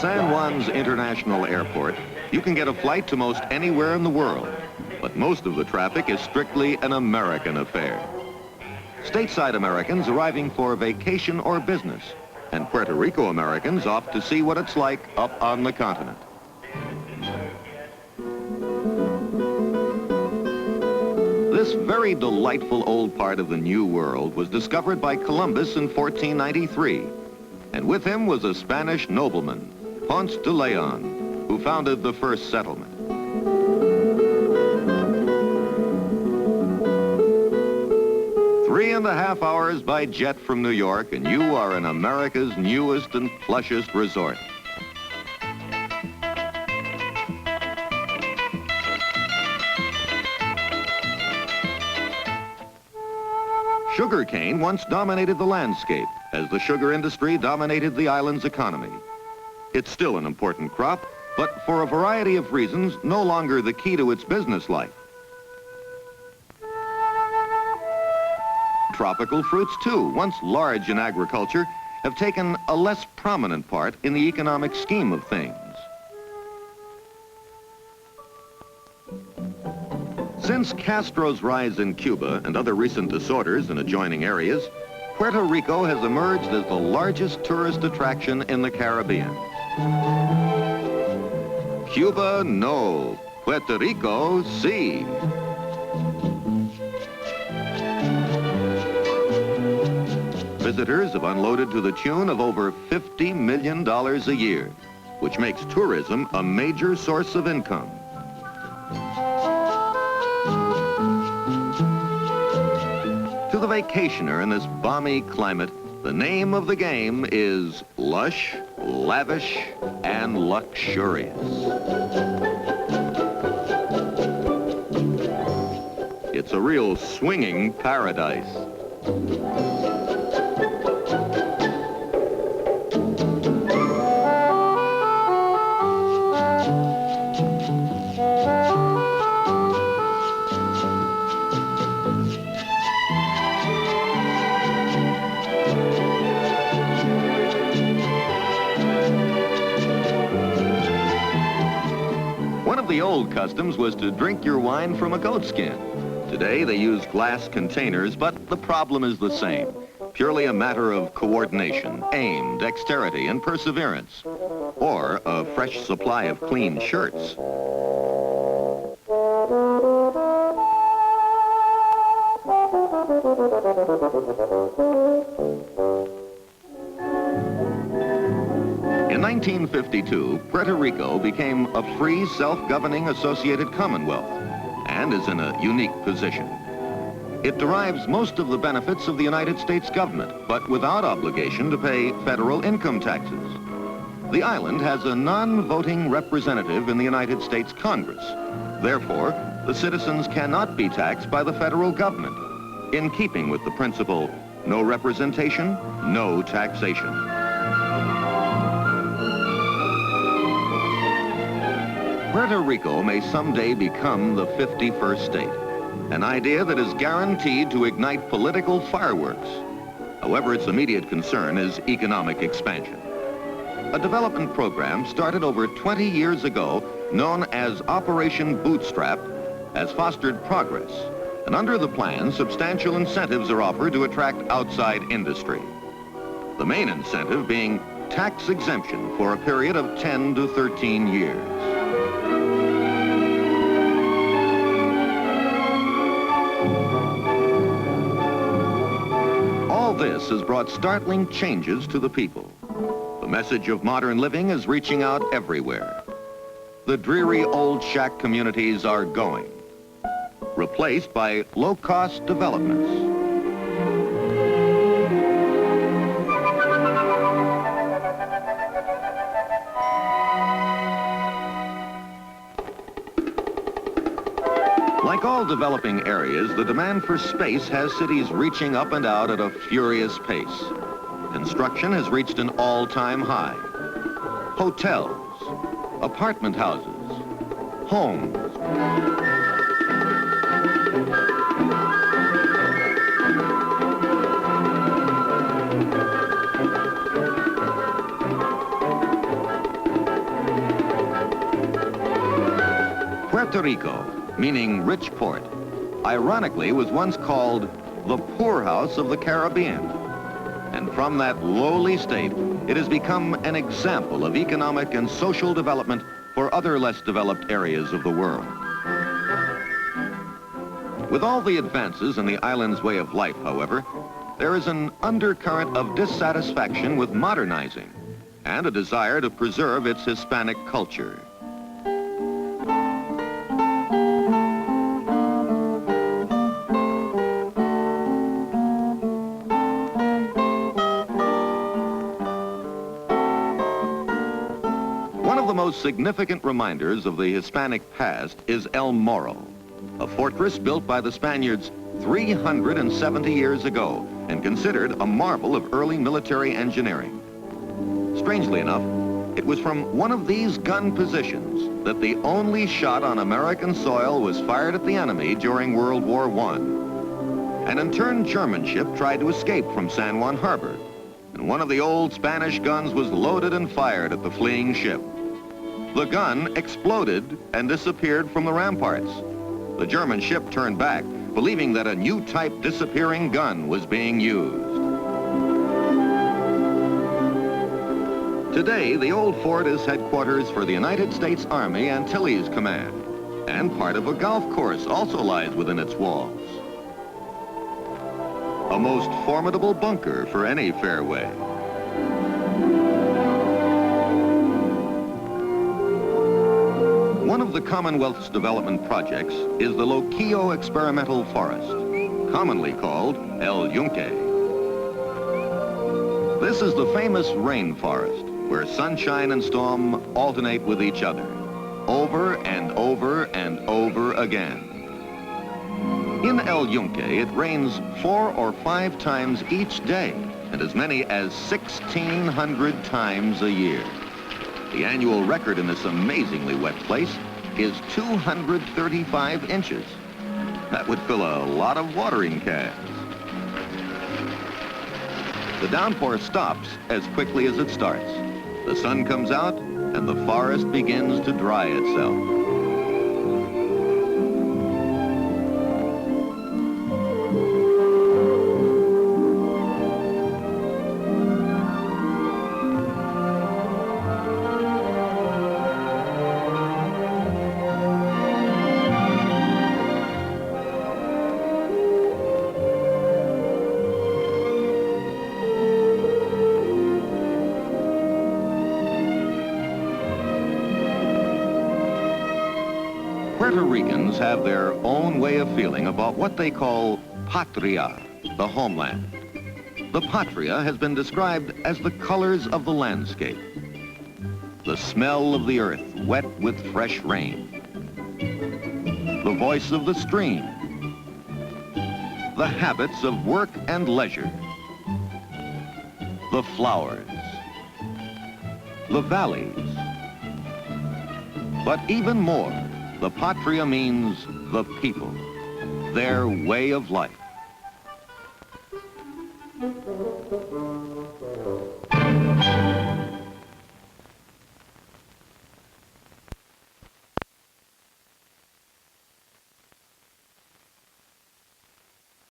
San Juan's International Airport, you can get a flight to most anywhere in the world, but most of the traffic is strictly an American affair. Stateside Americans arriving for vacation or business, and Puerto Rico Americans off to see what it's like up on the continent. This very delightful old part of the New World was discovered by Columbus in 1493, and with him was a Spanish nobleman, Ponce de Leon, who founded the first settlement. Three and a half hours by jet from New York, and you are in America's newest and plushest resort. Sugarcane once dominated the landscape, as the sugar industry dominated the island's economy. It's still an important crop, but for a variety of reasons, no longer the key to its business life. Tropical fruits, too, once large in agriculture, have taken a less prominent part in the economic scheme of things. Since Castro's rise in Cuba and other recent disorders in adjoining areas, Puerto Rico has emerged as the largest tourist attraction in the Caribbean. Cuba, no. Puerto Rico, sí. Visitors have unloaded to the tune of over $50 million a year, which makes tourism a major source of income. To the vacationer in this balmy climate, the name of the game is lush, lavish, and luxurious. It's a real swinging paradise. The old customs was to drink your wine from a goatskin. Today they use glass containers, but the problem is the same. Purely a matter of coordination, aim, dexterity, and perseverance. Or a fresh supply of clean shirts. In 1952, Puerto Rico became a free, self-governing associated commonwealth and is in a unique position. It derives most of the benefits of the United States government, but without obligation to pay federal income taxes. The island has a non-voting representative in the United States Congress. Therefore, the citizens cannot be taxed by the federal government, in keeping with the principle, no representation, no taxation. Puerto Rico may someday become the 51st state, an idea that is guaranteed to ignite political fireworks. However, its immediate concern is economic expansion. A development program started over 20 years ago, known as Operation Bootstrap, has fostered progress. And under the plan, substantial incentives are offered to attract outside industry. The main incentive being tax exemption for a period of 10 to 13 years. All this has brought startling changes to the people. The message of modern living is reaching out everywhere. The dreary old shack communities are going, replaced by low-cost developments. Like all developing areas, the demand for space has cities reaching up and out at a furious pace. Construction has reached an all-time high. Hotels, apartment houses, homes. Puerto Rico, meaning rich port, ironically was once called the poorhouse of the Caribbean. And from that lowly state, it has become an example of economic and social development for other less developed areas of the world. With all the advances in the island's way of life, however, there is an undercurrent of dissatisfaction with modernizing and a desire to preserve its Hispanic culture. One of the most significant reminders of the Hispanic past is El Morro, a fortress built by the Spaniards 370 years ago and considered a marvel of early military engineering. Strangely enough, it was from one of these gun positions that the only shot on American soil was fired at the enemy during World War I. An interned German ship tried to escape from San Juan Harbor, and one of the old Spanish guns was loaded and fired at the fleeing ship. The gun exploded and disappeared from the ramparts. The German ship turned back, believing that a new type disappearing gun was being used. Today, the old fort is headquarters for the United States Army Antilles Command, and part of a golf course also lies within its walls. A most formidable bunker for any fairway. One of the Commonwealth's development projects is the Loquillo Experimental Forest, commonly called El Yunque. This is the famous rainforest where sunshine and storm alternate with each other, over and over and over again. In El Yunque, it rains 4 or 5 times each day, and as many as 1,600 times a year. The annual record in this amazingly wet place is 235 inches. That would fill a lot of watering cans. The downpour stops as quickly as it starts. The sun comes out and the forest begins to dry itself. Puerto Ricans have their own way of feeling about what they call patria, the homeland. The patria has been described as the colors of the landscape, the smell of the earth wet with fresh rain, the voice of the stream, the habits of work and leisure, the flowers, the valleys, but even more, the patria means the people, their way of life.